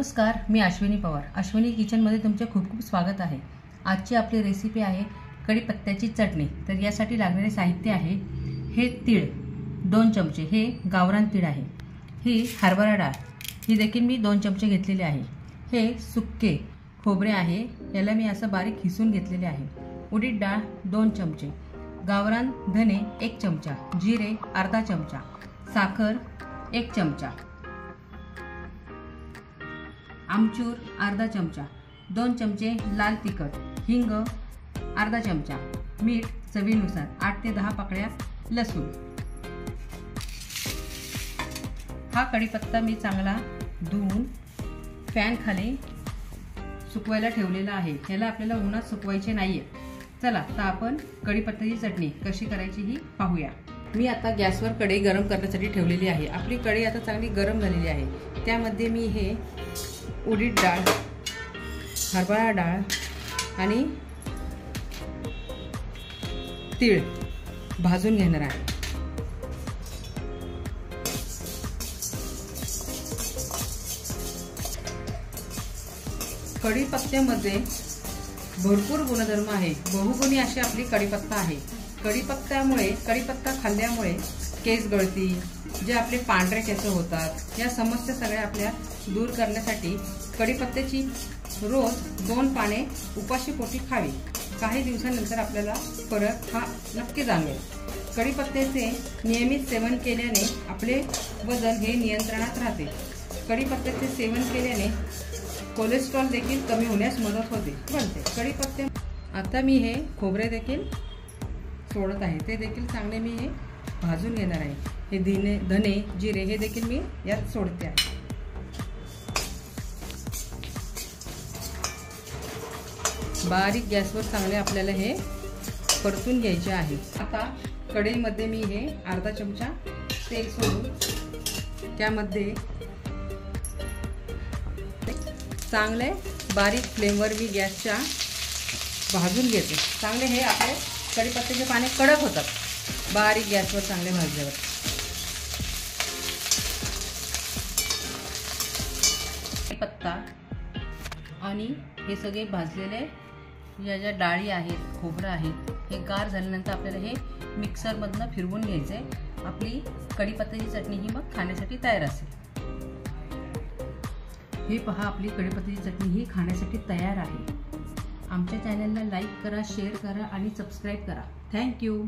नमस्कार, मी अश्विनी पवार। अश्विनी किचनमध्ये तुमचे खूप खूप स्वागत आहे। आजची आपली रेसिपी आहे कढीपत्त्याची चटणी। तर यासाठी लागणारे साहित्य आहे हे तीळ 2 चमचे, हे गावरान तीळ आहे। ही हरभरा डाळ, ही देखील मी 2 चमचे घेतलेली आहे। हे सुक्के खोबरे आहे, याला मी असं बारीक खिसून घेतलेले आहे। उडीद डाळ 2 चमचे, गावरान धने 1 चमचा, जिरे अर्धा चमचा, साखर 1 चमचा, आमचूर अर्धा चमचा, 2 चमचे लाल तिखट, हिंग अर्धा चमचा, मीठ चवीनुसार, 8 ते 10 पाकळ्या लसूण। हा कढीपत्ता मी चांगला धुवून फॅन खाली सुकवायला ठेवलेला आहे। याला आपल्याला उन्हात सुकवायचे नाहीये। चला आता आपण कढीपत्त्याची चटणी कशी करायची ही पाहूया। मी आता गॅसवर कढई गरम करण्यासाठी ठेवलेली आहे। आपली कढई आता चांगली गरम झालेली आहे। त्यामध्ये मी हे उडीद डाळ, हरभरा डाळ आणि तीळ भाजून घेणार आहे। कढीपत्त्यामध्ये भरपूर गुणधर्म आहे। बहुगुणी अशी आपली कढीपत्ता आहे। कढीपत्ता खाल्ल्यामुळे केस गळती, जे आपले पांढरे केस होतात, या समस्या सगळ्या आपल्या दूर करण्यासाठी कढीपत्त्याची रोज 2 पाने उपाशीपोटी खावी। काही दिवसांनंतर आपल्याला फरक हा नक्की जाणवेल। कढीपत्त्याचे नियमित सेवन केल्याने आपले वजन हे नियंत्रणात राहते। कढीपत्त्याचे सेवन केल्याने कोलेस्ट्रॉल देखील कमी होण्यास मदत होते। कढीपत्ते आता मी हे खोबरे देखील सोडत आहे, ते देखील चांगले मी हे भाजून घेणार आहे। हे धने जिरे हे देखील मी यात सोडते आहे। बारीक गॅसवर चांगले आपल्याला हे परतून घ्यायचे आहे। आता कढईमध्ये मी हे अर्धा चमचा तेल सोडून त्यामध्ये चांगले बारीक फ्लेमवर मी गॅसच्या भाजून घेते। चांगले हे आपले कढीपत्त्याचे पाने कडक होतात बारीक गॅसवर चांगले भाजल्यावर। कढीपत्ता आणि हे सगळे भाजलेले ज्या डाळी आहेत, खोबरं आहेत, हे गार झाल्यानंतर आपल्याला हे मिक्सरमधनं फिरवून घ्यायचे। आपली कढीपत्त्याची चटणी ही मग खाण्यासाठी तयार असेल। हे पहा, आपली कढीपत्त्याची चटणी ही खाण्यासाठी तयार आहे। आमच्या चॅनलला लाईक करा, शेअर करा आणि सबस्क्राईब करा। थँक्यू।